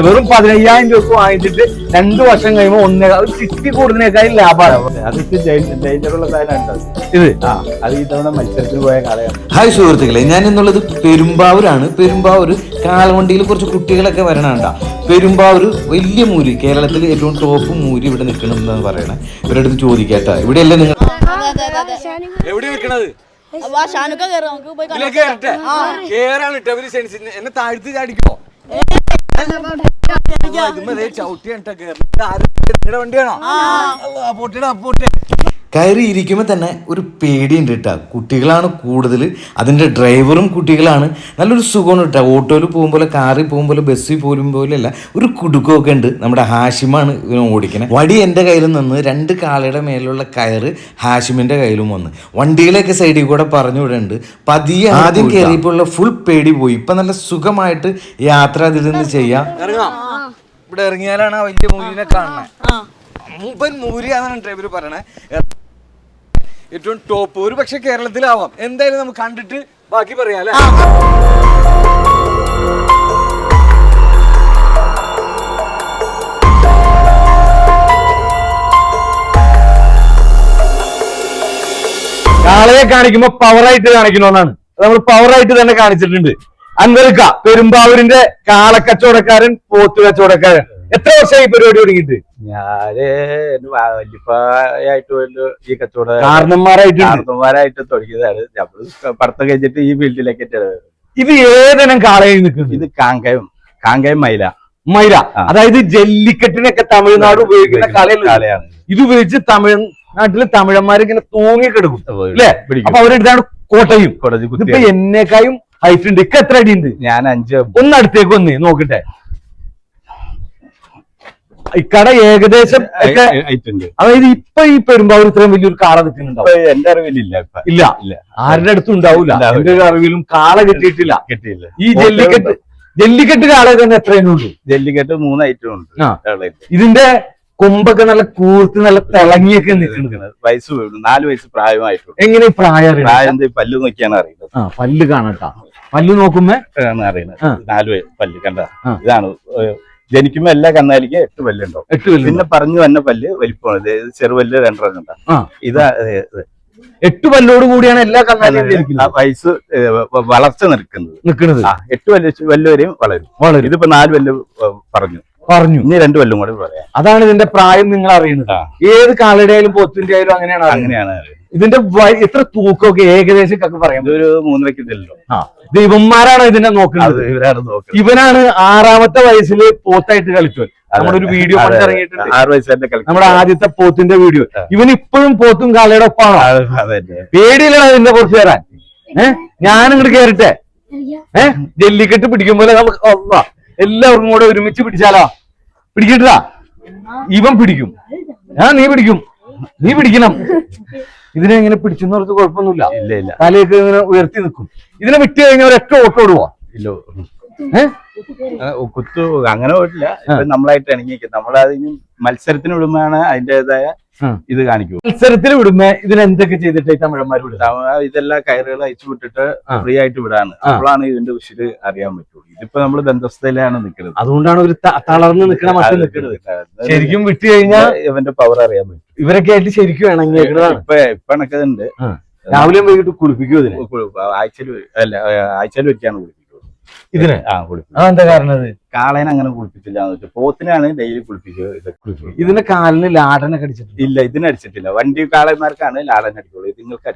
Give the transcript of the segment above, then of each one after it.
വെറും 15,000 രൂപ വാങ്ങിച്ചിട്ട് 2 വർഷം കഴിയുമ്പോൾ ഒരു സിറ്റി കൂടുന്നതിനേക്കാളും ലാഭമാണ്. അത് ഡേഞ്ചറുള്ള സാധനമാണ് ഇത്. അത് ഈ തവണ മത്സരത്തിന് പോയ കാളയാണ്. ഹായ് സുഹൃത്തുക്കളെ, ഞാൻ എന്നുള്ളത് പെരുമ്പാവൂരാണ്. പെരുമ്പാവൂർ കാളവണ്ടിയിൽ കുറച്ച് കുട്ടികളൊക്കെ വരണണ്ട. പെരുമ്പാവൂർ വലിയ മൂരി, കേരളത്തിൽ ഏറ്റവും ടോപ്പ് മൂരി ഇവിടെ നിൽക്കണമെന്നാണ് പറയണേ. ഇവരുടെ അടുത്ത് ചോദിക്കാട്ടാ, ഇവിടെയല്ലേ നിങ്ങൾ എവിടെ നിൽക്കണത്? എന്നെ താഴ്ത്തി ചാടിക്കോ. വണ്ടിയാണോ? പോട്ടെ. കയറിയിരിക്കുമ്പോൾ തന്നെ ഒരു പേടിയുണ്ട് കേട്ടോ. കുട്ടികളാണ് കൂടുതൽ, അതിൻ്റെ ഡ്രൈവറും കുട്ടികളാണ്. നല്ലൊരു സുഖമാണ് കേട്ടോ. ഓട്ടോയിൽ പോകുമ്പോൾ, കാറിൽ പോകുമ്പോൾ, ബസ്സിൽ പോലുമ്പോലല്ല ഒരു കുടുക്കമൊക്കെ ഉണ്ട്. നമ്മുടെ ഹാഷിമാണ് ഇവനെ ഓടിക്കണേ. വടി എൻ്റെ കയ്യിൽ നിന്ന് 2 കാളയുടെ മേലുള്ള കയറ് ഹാഷിമിൻ്റെ കയ്യിലും വന്ന് വണ്ടിയിലൊക്കെ സൈഡിൽ കൂടെ പറഞ്ഞു വിടുന്നുണ്ട്. പതിയെ ആദ്യം കയറിയപ്പോൾ ഫുൾ പേടി പോയി. ഇപ്പം നല്ല സുഖമായിട്ട് യാത്ര അതിൽ നിന്ന് ചെയ്യാം. ഇറങ്ങാം. ഇവിടെ ഇറങ്ങിയാലാണ് ആ വലിയ മൂരിനെ കാണുന്നത്. മൂപ്പൻ മൂരിയാണെന്നാണ് ഡ്രൈവർ പറയണേ. ഏറ്റവും ടോപ്പ് ഒരു പക്ഷെ കേരളത്തിലാവാം. എന്തായാലും നമുക്ക് കണ്ടിട്ട് ബാക്കി പറയാം അല്ലേ? കാളയെ കാണിക്കുമ്പോ പവറായിട്ട് കാണിക്കണമെന്നാണ്. നമ്മൾ പവറായിട്ട് തന്നെ കാണിച്ചിട്ടുണ്ട്. അൻവൽക്ക, പെരുമ്പാവൂരിന്റെ കാളക്കച്ചവടക്കാരൻ, പോത്ത് കച്ചവടക്കാരൻ. എത്ര വർഷമായി പരിപാടി തുടങ്ങിയിട്ട്? ഞാന് വല്യപ്പായിട്ട് ഈ കച്ചവടം കാരണന്മാരായിട്ട് തുടങ്ങിയതാണ്. നമ്മള് പഠിത്തം കഴിഞ്ഞിട്ട് ഈ ഫീൽഡിലേക്ക് എത്തിയത്. ഇത് ഏതെല്ലാം കാളയിൽ നിൽക്കുന്നത്? ഇത് കാങ്കയം മൈല. അതായത് ജല്ലിക്കെട്ടിനൊക്കെ തമിഴ്നാട് ഉപയോഗിക്കുന്ന കാളയാണ്. ഇത് ഉപയോഗിച്ച് തമിഴ്നാട്ടില് തമിഴന്മാർ ഇങ്ങനെ തൂങ്ങിക്കെടുക്കും അല്ലേ? അപ്പൊ അവരെടുത്താണ് കോട്ടയും. ഇപ്പൊ എന്നേക്കായും ഹൈറ്റ് ഉണ്ട്. ഇക്ക എത്ര അടി ഉണ്ട്? ഞാൻ 5. ഒന്ന് അടുത്തേക്ക് വന്ന് നോക്കട്ടെ. ഇക്കട ഏകദേശം അതായത് ഇപ്പൊ ഈ പെരുമ്പാവൂർ ഇത്രയും വലിയൊരു കാള നിൽക്കുന്നുണ്ടോ? എന്റെ അറിവിലില്ല. ഇല്ല. ആരുടെ അടുത്തും ഉണ്ടാവൂല. എന്റെ ഒരു അറിവിലും കാള കിട്ടിയിട്ടില്ല. ഈ ജല്ലിക്കെട്ട് കാള തന്നെ എത്രയുണ്ട്? ജല്ലിക്കെട്ട് 3 ഐറ്റം ഉണ്ട്. ഇതിന്റെ കൊമ്പൊക്കെ നല്ല കൂർത്ത് നല്ല തിളങ്ങിയൊക്കെ നിൽക്കുന്നത്. വയസ്സ് 4 വയസ്സ് പ്രായമായിട്ടുണ്ട്. എങ്ങനെ പ്രായം? പല്ല് നോക്കിയാണ് അറിയുന്നത്. പല്ല് കാണട്ടാ. പല്ല് നോക്കുമ്പോ അറിയുന്നത് 4 പല്ല് കണ്ട. ഇതാണ് ജനിക്കുമ്പോ എല്ലാ കന്നാലിക്ക് 8 പല്ലുണ്ടാവും. 8 പല്ല്. പിന്നെ പറഞ്ഞു വന്ന പല്ല് വലിപ്പമാണ്. ചെറുപല്ല് 2 കണ്ട. ഇതാ 8 പല്ലോട് കൂടിയാണ് എല്ലാ കന്നാലിയും വയസ്സ് വളർച്ച നിൽക്കുന്നത്. 8 പല്ല് വരെയും വളരും. ഇതിപ്പോ 4 പല്ല് പറഞ്ഞു. ഇനി 2 പല്ലും കൂടെ പറയാം. അതാണ് ഇതിന്റെ പ്രായം നിങ്ങൾ അറിയുന്നത്. ഏത് കാളയുടെ ആയാലും പോത്തിന്റെ ആയാലും അങ്ങനെയാണ്. ഇതിന്റെ എത്ര തൂക്കമൊക്കെ ഏകദേശം പറയാം? ഒരു 3 കിലോ. ദൈവന്മാരാണ് ഇതിനെ നോക്കുന്നത്. ഇവനാണ് 6ാമത്തെ വയസ്സിൽ പോത്തായിട്ട് കളിച്ചത്. നമ്മുടെ ഒരു വീഡിയോ ഇറങ്ങിയിട്ടുണ്ട്. 6 വയസ്സെന്റെ നമ്മുടെ ആദ്യത്തെ പോത്തിന്റെ വീഡിയോ. ഇവൻ ഇപ്പോഴും പോത്തും കാളയുടെ ഒപ്പാണോ? പേടിയിലാണ് ഇതിന്റെ കുറച്ച് കയറാൻ. ഞാനിങ്ങോട്ട് കേറട്ടെ. ജല്ലിക്കെട്ട് പിടിക്കുമ്പോലെ നമുക്ക് എല്ലാവർക്കും കൂടെ ഒരുമിച്ച് പിടിച്ചാലോ? പിടിക്കട്ടാ. ഇവൻ പിടിക്കും. നീ പിടിക്കണം. ഇതിനെ ഇങ്ങനെ പിടിച്ചെന്ന് പറഞ്ഞത് കുഴപ്പമൊന്നുമില്ല. ഇല്ല. തലയൊക്കെ ഇങ്ങനെ ഉയർത്തി നിൽക്കും. ഇതിനെ വിട്ട് കഴിഞ്ഞാൽ ഒരൊറ്റ ഓട്ടം ഓടുവാ. ഇല്ല. കുത്തു അങ്ങനെ പോയിട്ടില്ല. നമ്മളായിട്ട് ഇണങ്ങിയിരിക്കും. നമ്മളതിന് മത്സരത്തിന് വിടുമ്പോഴാണ് അതിന്റേതായ ഇത് കാണിക്കും. മത്സരത്തിൽ വിടുമ്പോ ഇതിനെന്തൊക്കെ ചെയ്തിട്ട് തമിഴന്മാർ വിടും? ഇതെല്ലാം കയറുകൾ അയച്ചു വിട്ടിട്ട് ഫ്രീ ആയിട്ട് വിടാണ്. അപ്പോഴാണ് ഇതിന്റെ ഉശിര് അറിയാൻ പറ്റുള്ളൂ. ഇതിപ്പോ നമ്മള് ബന്ധസ്ഥയിലാണ് നിൽക്കുന്നത്. അതുകൊണ്ടാണ് ഒരു തളർന്ന് നിൽക്കണ മറ്റു നിൽക്കുന്നത്. ശരിക്കും വിട്ടു കഴിഞ്ഞാൽ ഇവന്റെ പവർ അറിയാൻ പറ്റും. ഇവരൊക്കെ ആയിട്ട് ശരിക്കും വേണമെങ്കിൽ ഇപ്പൊ എണക്കുന്നുണ്ട്. രാവിലെയും വൈകിട്ട് കുളിപ്പിക്കും. ഇതിന് ആഴ്ചയിൽ വെച്ചാണ് കുളിപ്പിക്കുന്നത്. ഇതിനെ എന്താ കാരണം? കാളേനെ അങ്ങനെ കുളിപ്പിച്ചില്ല. പോത്തിനാണ് ഡെയിലി കുളിപ്പിക്കുക. ഇതിന്റെ കാലിന് ലാടനെ കടിച്ചിട്ടില്ല? ഇല്ല, ഇതിനടിച്ചിട്ടില്ല. വണ്ടി കാളന്മാർക്കാണ് ലാടൻ അടിക്കുള്ളൂ. നിങ്ങൾക്ക്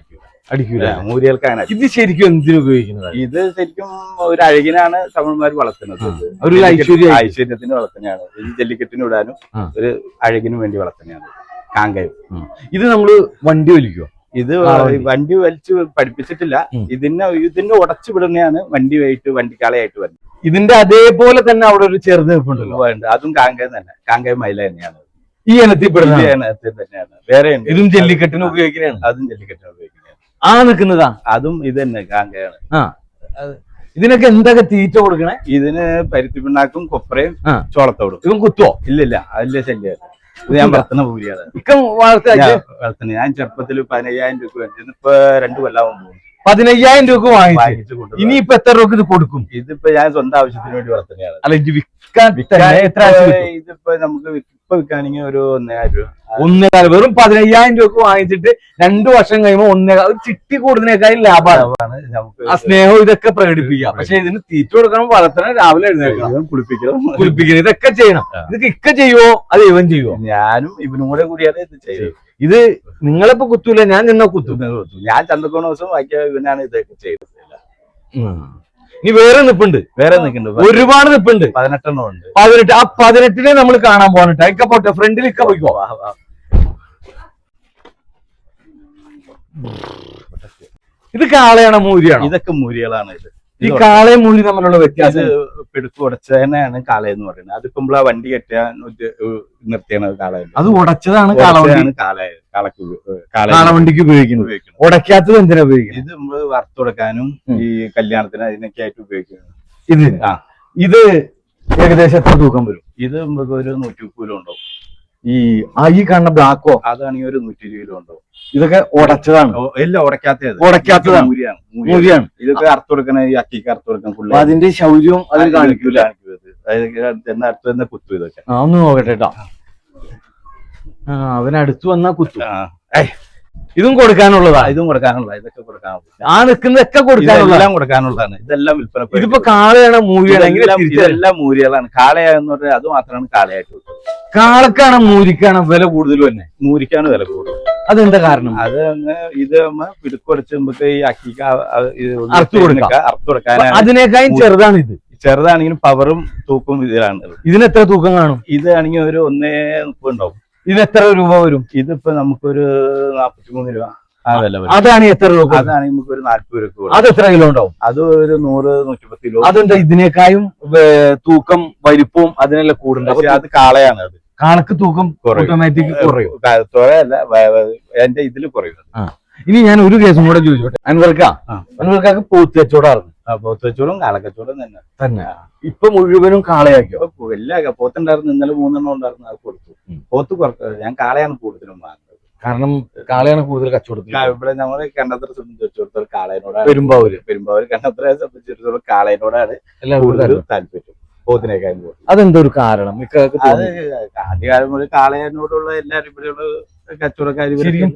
അടിക്കൂല. മൂരികൾക്ക് അങ്ങനെ. ഇത് ശരിക്കും എന്തിനു ഉപയോഗിക്കുന്നത്? ഇത് ശരിക്കും ഒരു അഴകിനാണ് തമിഴ്മാർ വളർത്തുന്നത്. ഒരു ഐശ്വര്യത്തിന് വളർത്തുന്നതാണ്. ഈ ജല്ലിക്കെട്ടിന് വിടാനും ഒരു അഴകിനും വേണ്ടി വളർത്തുന്നതാണ് കാങ്കയം. ഇത് നമ്മള് വണ്ടി വലിക്കുവോ? ഇത് വണ്ടി വലിച്ച് പഠിപ്പിച്ചിട്ടില്ല. ഇതിന്റെ ഉടച്ചു വിടുന്നതാണ് വണ്ടിക്കാളയായിട്ട് വരുന്നത്. ഇതിന്റെ അതേപോലെ തന്നെ അവിടെ ഒരു ചെറുത് നിൽപ്പുണ്ടല്ലോ. അതും കാങ്കയം തന്നെ. കാങ്കയം മൈല തന്നെയാണ്. ഈ ഇനത്തിൽ തന്നെയാണ്. വേറെ ഇതും ജല്ലിക്കെട്ടിന് ഉപയോഗിക്കുന്നതാണ്. അതും ജല്ലിക്കെട്ടിന് ഉപയോഗിക്കുന്നതാണ്. നിൽക്കുന്നതാ. അതും ഇത് തന്നെ കാങ്കയാണ്. ഇതിനൊക്കെ എന്തൊക്കെ തീറ്റ കൊടുക്കണേ? ഇതിന് പരുത്തി പിണ്ണാക്കും കൊപ്രയും ചോളത്തോടും. ഇതും കുത്തുവോ? ഇല്ലില്ല, അതിന്റെ ശല്യം. ഇത് ഞാൻ വളർത്തുന്ന പൂരിയാണ്. വളർത്തുന്നത്. ഞാൻ ചെറുപ്പത്തിൽ 15,000 രൂപ ഇപ്പൊ 2 കൊല്ലാവും പോകും. 15,000 രൂപ വാങ്ങിച്ചു. വാങ്ങിച്ചു കൊണ്ടുവന്നത്. ഇനിയിപ്പോ എത്ര രൂപ ഇത് കൊടുക്കും? ഇതിപ്പോ ഞാൻ സ്വന്തം ആവശ്യത്തിന് വേണ്ടി വളർത്തുന്നതാണ്. അല്ല ഇത് വിൽക്കാൻ എത്ര ആഴ്ച കിട്ടും? ഇതിപ്പോ നമുക്ക് ഇപ്പൊ വിൽക്കുകയാണെങ്കിൽ ഒരു 1,500 രൂപ. 1,400 വെറും 15,000 രൂപ വാങ്ങിച്ചിട്ട് 2 വർഷം കഴിയുമ്പോൾ 1,400 ഒരു ചിട്ടി കൂടുന്നതിനേക്കാളും ലാഭമാണ്. നമുക്ക് ആ സ്നേഹവും ഇതൊക്കെ പ്രകടിപ്പിക്കാം. പക്ഷെ ഇതിന് തീറ്റ കൊടുക്കണം, വളർത്തണം, രാവിലെ എഴുന്നേൽക്കണം, കുളിപ്പിക്കണം, ഇതൊക്കെ ചെയ്യണം. ഇതൊക്കെ ഇക്ക ചെയ്യുവോ അത് ഇവൻ ചെയ്യുവോ? ഞാനും ഇവനും കൂടിയാണ് ഇത് ചെയ്തത്. ഇത് നിങ്ങളിപ്പോ കുത്തൂല, ഞാൻ നിന്ന കുത്തും. ഞാൻ ചന്തക്കോണ ദിവസം ബാക്കി ഇവനാണ് ഇതൊക്കെ ചെയ്തത്. ഇനി വേറെ നിപ്പുണ്ട്, വേറെ നിൽക്കുന്നുണ്ട്, ഒരുപാട് നിപ്പുണ്ട്. 18 ഉണ്ട്. 18. ആ 18 നമ്മൾ കാണാൻ പോകണട്ടോ. ഇക്ക പോട്ടെ, ഫ്രണ്ടിൽ ഇക്ക പോയിക്കോ. ഇത് കാളയാണോ മൂരിയാണോ? ഇതൊക്കെ മൂരികളാണ്. ഇത് ഈ കാളയും മൂരി തമ്മിലുള്ള വ്യത്യാസം? പിടുക്ക് ഉടച്ചതന്നെയാണ് കാള എന്ന് പറയുന്നത്. അതിപ്പോ നമ്മളാ വണ്ടി കെട്ടാൻ നിർത്തിയാണ് കാള. അത് ഉടച്ചതാണ് കാളവണ്ടിക്ക് ഉപയോഗിക്കുന്നത്. ഉടക്കാത്തത് എന്തിനാ ഉപയോഗിക്കുന്നത്? ഇത് നമ്മള് വറുത്തുടക്കാനും ഈ കല്യാണത്തിന് അതിനൊക്കെ ആയിട്ട് ഉപയോഗിക്കുന്നത്. ഇത് ഏകദേശം എത്ര തൂക്കം വരും? ഇത് നമുക്ക് ഒരു 130 കിലോ ഉണ്ടാവും. ഈ കാണുന്ന ബ്ലാക്കോ? അതാണെങ്കിൽ ഒരു 120 കിലോ ഉണ്ടാവും. ഇതൊക്കെ ഉടച്ചതാണ്? എല്ലാം ഉടക്കാത്തതാണ്. മൂരിയാണ്. ഇതൊക്കെ അറുത്തുകൊടുക്കണ ഈ അക്കിക്ക് അറുത്തുകൊടുക്കാൻ അതിന്റെ ശൗര്യവും അതിൽ കാണിക്കൂല. അടുത്ത് തന്നെ കുത്തു. ഇതൊക്കെ ഒന്ന് നോക്കട്ടെ കേട്ടോ. അവനടുത്ത് വന്നാ കുത്തു. ഇതും കൊടുക്കാനുള്ളതാ? ഇതും കൊടുക്കാനുള്ള, ഇതൊക്കെ കൊടുക്കാനുള്ള. ആ നിൽക്കുന്നതൊക്കെ കൊടുക്കാനുള്ളതാണ്. ഇതെല്ലാം വിൽപ്പന. ഇതിപ്പോ കാളയാണോ മൂരിയാണോ? ഇതെല്ലാം മൂരികളാണ്. കാളയാന്ന് പറഞ്ഞാൽ അത് മാത്രമാണ് കാളയായിട്ട്. കാളക്കാണോ മൂരിക്കാണോ വില കൂടുതൽ തന്നെ? മൂരിക്കാണ് വില കൂടുതൽ. അതെന്താ കാരണം? അത് ഇത് പിടുക്കുടച്ച് നമുക്ക് ഈ അക്കിക്ക് അറുത്തു കൊടുക്കാൻ. അതിനേക്കാളും ചെറുതാണ് ഇത്. ചെറുതാണെങ്കിലും പവറും തൂക്കും ഇതിലാണ്. ഇതിന് എത്ര തൂക്കം കാണും? ഇതാണെങ്കിൽ ഒരു 130 ഉണ്ടാവും. ഇത് എത്ര രൂപ വരും? ഇതിപ്പോ നമുക്കൊരു 43 രൂപ ആ വില വരും. അതാണ് എത്ര രൂപ? അതാണെങ്കിൽ നമുക്ക് ഒരു 40 രൂപ. അത് എത്ര കിലോ ഉണ്ടാവും? അത് ഒരു 100-110 കിലോ. അതെന്താ ഇതിനേക്കാളും തൂക്കം വലിപ്പവും അതിനെല്ലാം കൂടുന്നുണ്ട്? അത് കാളയാണ്. അത് കാളക്ക് തൂക്കം ഓട്ടോമാറ്റിക് കുറയും? എന്റെ ഇതില് കുറയും. ഇനി ഞാൻ ഒരു കേസും കൂടെ ചോദിച്ചോട്ടെ. അൻവർക്കാക്ക് പോത്ത് കച്ചവടമായിരുന്നു. പോത്ത് കച്ചവടം കാളക്കച്ചവടം തന്നെ. ഇപ്പൊ മുഴുവനും കാളയാക്കിയോ? എല്ലാ പോത്തുണ്ടായിരുന്നു. ഇന്നലെ 3 എണ്ണം ഉണ്ടായിരുന്നു. അത് കൊടുത്തു. പോത്ത് ഞാൻ കാളയാണ് കൂടുതലും വാങ്ങുന്നത്. കാരണം കാളയാണ് കൂടുതൽ കച്ചവടത്തിൽ. ഇവിടെ നമ്മള് കണ്ടത്ര സംബന്ധിച്ചിടത്തോളം കാളയനോടാണ്. പെരുമ്പാവൂര് കണ്ടത്ര സംബന്ധിച്ചിടത്തോളം കാളയനോടാണ് കൂടുതൽ താല്പര്യം പോത്തിനേക്കാളും കൂടുതൽ. അതെന്താ ഒരു കാരണം? അത് ആദ്യകാലം മുതൽ കാളയനോടുള്ള എല്ലാവരും ഇവിടെയുള്ള കച്ചവടക്കാർ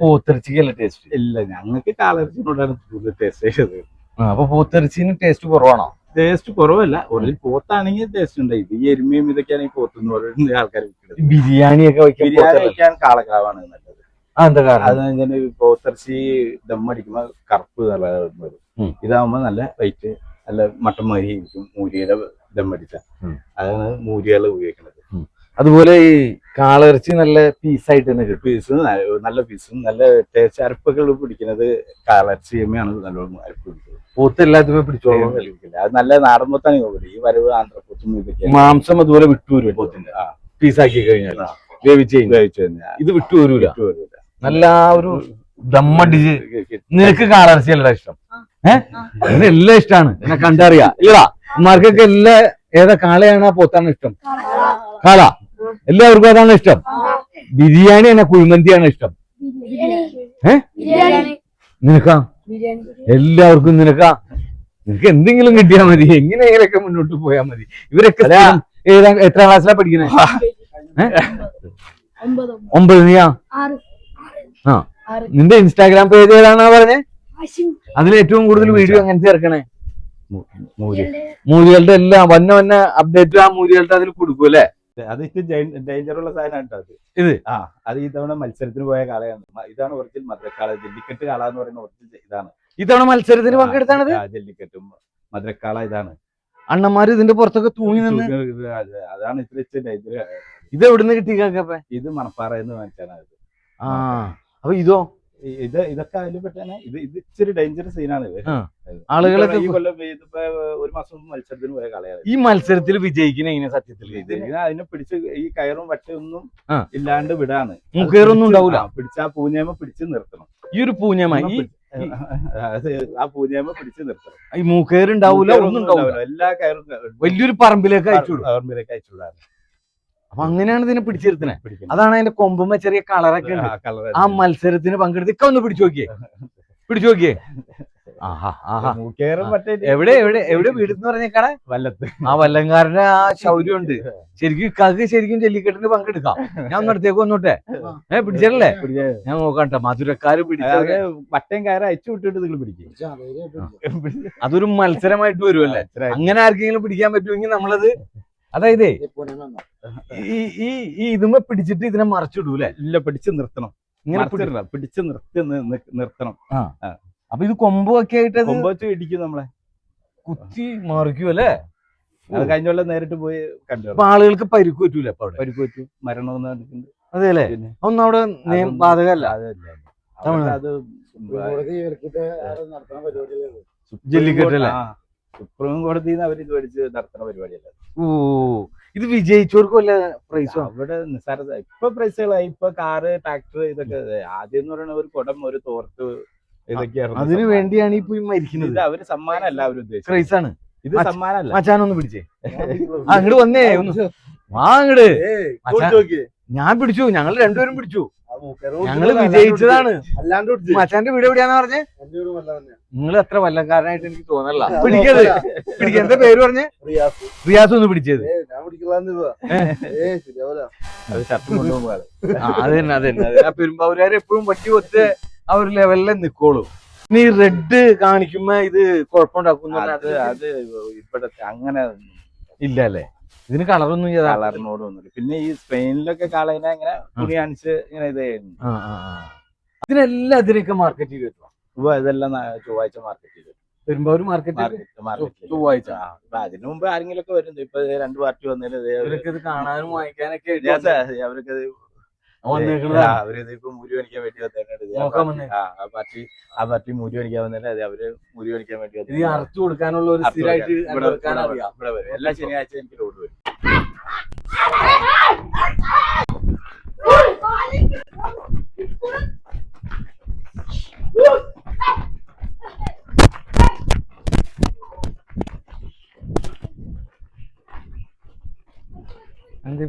പോത്തിറച്ചിക്കല്ല ടേസ്റ്റ് ഇല്ല. ഞങ്ങൾക്ക് കാളയിറച്ചിനോടാണ് കൂടുതൽ ടേസ്റ്റ് ചെയ്തത്. അപ്പൊ പോത്തിറച്ചിന് ടേസ്റ്റ് കുറവാണോ? ടേസ്റ്റ് കുറവല്ല. ഒരു പോത്താണെങ്കിൽ ടേസ്റ്റ് ഉണ്ട്. ഇത് ഈ എരുമയും ഇതൊക്കെയാണ് ഈ പോത്തെന്ന് പറയുന്നത് ആൾക്കാർ. ബിരിയാണി വയ്ക്കാൻ കാളക്കാവാണ് നല്ലത്. എന്താ കാരണം? അത് പോത്തിറച്ചി ദമ്മടിക്കുമ്പോ കറുപ്പ് വരും. ഇതാവുമ്പോ നല്ല വൈറ്റ് നല്ല മട്ടൻ മാരി ഇരിക്കും. മൂരിയുടെ ദമ്മടിച്ച അതാണ് മൂരികൾ ഉപയോഗിക്കുന്നത്. അതുപോലെ ഈ കാളിറച്ചി നല്ല പീസായിട്ട് തന്നെ കിട്ടും. നല്ല പീസും നല്ല ടേസ്റ്റ്. അരപ്പുകൾ പിടിക്കുന്നത് കാളിറച്ചി എമ്മയാണ് നല്ലോണം അരപ്പ് പിടിക്കുന്നത്. പോത്ത് എല്ലാത്തിനും പിടിച്ചോളും. അത് നല്ല നാടൻ പോത്താണ് നോക്കുന്നത്. ഈ വരവ് ആന്ധ്രപ്പോത്തും ഇതൊക്കെ മാംസം അതുപോലെ വിട്ടുവരും. പോത്തിന്റെ പീസാക്കി കഴിഞ്ഞാൽ വേവിച്ച് ഇത് വിട്ടുവരൂല. നല്ല ഒരു ദമ്മടിച്ച്. നിനക്ക് കാളിറച്ചി അല്ല ഇഷ്ടം? എല്ലാം ഇഷ്ടമാണ്. എന്നെ കണ്ടറിയാം. ഇല്ലടാ അമ്മമാർക്കൊക്കെ ഏതാ കാളയാണ് പോത്താണ് ഇഷ്ടം? കാള. എല്ലാവർക്കും അതാണ് ഇഷ്ടം. ബിരിയാണി ആണ് കുഴിമന്തിയാണ് ഇഷ്ടം? നിനക്കാ? എല്ലാവർക്കും നിനക്ക് എന്തെങ്കിലും കിട്ടിയാൽ മതി. എങ്ങനെയെങ്കിലൊക്കെ മുന്നോട്ട് പോയാൽ മതി. ഇവരൊക്കെ എത്ര ക്ലാസ്സിലാ പഠിക്കണേ? 9. നീയാ? നിന്റെ ഇൻസ്റ്റാഗ്രാം പേജ് ഏതാണെന്നാ പറഞ്ഞേ? അതിൽ ഏറ്റവും കൂടുതൽ വീഡിയോ എങ്ങനത്തെ ഇറക്കണേ? മൂരികളുടെ എല്ലാം വന്ന അപ്ഡേറ്റ് ആ മൂരികളുടെ അതിൽ കൊടുക്കും അല്ലേ? അത് ഡേഞ്ചറുള്ള സാധനമാണ് അത്. അത് ഈ തവണ മത്സരത്തിന് പോയ കാളയാണ്. ഇതാണ് ഒറിജിനൽ മധുരക്കാള. ജല്ലിക്കെട്ട് കാള എന്ന് പറയുന്ന ഒറിജിനൽ ഇതാണ്. ഇത്തവണ മത്സരത്തിന് പങ്കെടുത്താണ് ജല്ലിക്കെട്ടും മധുരക്കാള ഇതാണ്. അണ്ണന്മാര് ഇതിന്റെ പുറത്തൊക്കെ തൂങ്ങി നിന്ന്. അതാണ് ഇത്ര ഡേഞ്ചർ. ഇത് എവിടുന്ന് കിട്ടിയൊക്കെ? ഇത് മണപ്പാറയെന്ന് വാങ്ങിച്ചാണ്. അപ്പൊ ഇതോ? ഇതൊക്കെ അതിൽ പെട്ടാണ്. ഇത് ഇച്ചിരി ഡേഞ്ചറസ് സീനാണ്. ആളുകളൊക്കെ ഒരു മാസം മത്സരത്തിന് പോയ കളയാണ്. ഈ മത്സരത്തിൽ വിജയിക്കുന്ന എങ്ങനെ സത്യത്തിൽ? അതിനെ പിടിച്ച് ഈ കയറും വട്ടയൊന്നും ഇല്ലാണ്ട് വിടാണ്. മൂക്കേറൊന്നും ഉണ്ടാവൂല. പിടിച്ച് ആ പൂഞ്ഞേമ പിടിച്ച് നിർത്തണം. ഈ ഒരു പൂഞ്ഞേമ ആ പൂഞ്ഞേമ പിടിച്ച് നിർത്തണം. ഈ മൂക്കേറുണ്ടാവൂല, ഒന്നും ഉണ്ടാവൂല. എല്ലാ കയറും വലിയൊരു പറമ്പിലേക്ക് അയച്ചുവിടാണ്. അപ്പൊ അങ്ങനെയാണ് ഇതിനെ പിടിച്ചിരുത്തണേ. അതാണ് അതിന്റെ കൊമ്പുമ്പോ ചെറിയ കളറൊക്കെ ഉണ്ട്. ആ മത്സരത്തിന് പങ്കെടുത്ത് ഒന്ന് പിടിച്ചു നോക്കിയേ. ആഹാ ആഹാ. മൂക്കേറും മറ്റേ എവിടെ എവിടെ എവിടെ വീടെന്ന് പറഞ്ഞേക്കാണെ? വല്ലത്ത്. ആ വല്ലങ്കാരന്റെ ആ ശൗര്യമുണ്ട്. ശരിക്കും ഇക്കാക്ക് ശരിക്കും ജല്ലിക്കെട്ടിന് പങ്കെടുക്കാം. ഞാൻ ഒന്നടുത്തേക്ക് വന്നോട്ടെ. പിടിച്ചല്ലേ? ഞാൻ നോക്കട്ടെ. മധുരക്കാര് പിടിച്ചത് പട്ടയം കയറി അയച്ചു വിട്ടിട്ട് നിങ്ങൾ പിടിക്കും. അതൊരു മത്സരമായിട്ട് വരുമല്ലേ? അങ്ങനെ ആർക്കെങ്കിലും പിടിക്കാൻ പറ്റുമെങ്കിൽ നമ്മളത്, അതായത് ഈ ഇതുമ്മ പിടിച്ചിട്ട് ഇതിനെ മറച്ചിടൂല്ലേ? ഇല്ല, പിടിച്ചു നിർത്തണം. ഇങ്ങനെ പിടിച്ചു നിർത്തണം. അപ്പൊ ഇത് കൊമ്പൊക്കെ ആയിട്ട് കൊമ്പ് വെച്ച് ഇടിക്കും നമ്മളെ, കുത്തി മറിക്കും അല്ലേ? അത് കഴിഞ്ഞ കൊല്ലം നേരിട്ട് പോയി കണ്ടു. അപ്പൊ ആളുകൾക്ക് പരിക്ക് പറ്റൂല? അപ്പൊ അവിടെ പരിക്ക് പറ്റും, മരണമൊന്നും നടക്കുന്നുണ്ട്. അതെ അല്ലേ? ഒന്നും അവിടെ നിയമം ബാധകമല്ല. അത് ജല്ലിക്കെട്ടല്ലേ? സുപ്രീം കോടതിയിൽ നിന്ന് അവര് ഇത് മേടിച്ച് നടത്തുന്ന പരിപാടിയല്ല. ഓ, ഇത് വിജയിച്ചവർക്ക് വല്ല പ്രൈസോ? അവിടെ നിസ്സാര ഇപ്പൊ പ്രൈസുകളായി. ഇപ്പൊ കാറ്, ട്രാക്ടർ, ഇതൊക്കെ. ആദ്യം എന്ന് പറയുന്ന ഒരു കുടം, ഒരു തോർത്ത്, ഇതൊക്കെയാണ്. അതിനു വേണ്ടിയാണ് ഈ പോയി മരിക്കുന്നത്. ഇത് അവര് സമ്മാനമല്ല അവര് ഉദ്ദേശിച്ചത്. പ്രൈസാണ് ഇത്, സമ്മാനമല്ല. മച്ചാനൊന്ന് പിടിച്ചേ, അങ്ങോട്ട് വന്നേ, ഒന്ന് വാ അങ്ങട്. ഞാൻ പിടിച്ചു, ഞങ്ങൾ രണ്ടുപേരും പിടിച്ചു. ഞങ്ങള് വിജയിച്ചതാണ്. മച്ചാന്റെ വീട് എവിടെയാന്ന് പറഞ്ഞേ? നിങ്ങൾ എത്ര വല്ലക്കാരനായിട്ട് എനിക്ക് തോന്നല്ല. പിടിക്കത് പിടിക്കുക. എന്താ പേര് പറഞ്ഞേ? റിയാസ്. ഒന്ന് പിടിച്ചത്. അതന്നെ അതന്നെ. ആ പെരുമ്പാവൂരാര് എപ്പോഴും വട്ടി ഒത്ത് ആ ഒരു ലെവലിലെ നിക്കോളൂ. നീ റെഡ് കാണിക്കുമ്പോ ഇത് കുഴപ്പമുണ്ടാക്കും. അത് ഇപ്പോഴത്തെ അങ്ങനെ ഇല്ല അല്ലേ? ഇതിന് കളറൊന്നും ചെയ്താ കളറിനോടൊന്നും. പിന്നെ ഈ സ്പെയിനിലൊക്കെ കാളേനെ ഇങ്ങനെ തുണി കാണിച്ച് ഇങ്ങനെ ഇത് ചെയ്യുന്നു. ഇതിനെല്ലാം അതിനൊക്കെ മാർക്കറ്റ് ചെയ്ത് കിട്ടും. ഇതെല്ലാം ചൊവ്വാഴ്ച മാർക്കറ്റ് ചെയ്തു. പെരുമ്പാവൂർ മാർക്കറ്റ് ചൊവ്വാഴ്ച. അതിനു മുമ്പ് ആരെങ്കിലൊക്കെ വരുന്നു. ഇപ്പൊ 2 പാർട്ടി വന്നതിൽ ഇവരൊക്കെ ഇത് കാണാനും വാങ്ങിക്കാനൊക്കെ അവർക്കത് അവരിതിപ്പോ മുരി മേടിക്കാൻ വേണ്ടി നോക്കാൻ ആ പാർട്ടി മുരി മേടിക്കാൻ വന്നിട്ട് അവര് മുരി മേടിക്കാൻ വേണ്ടി അറച്ചു കൊടുക്കാനുള്ള ഒരു സ്ഥിരമായിട്ട് ഇവിടെ വരും. എല്ലാ ശനിയാഴ്ച എനിക്ക് ലോഡ് വരും. എന്താ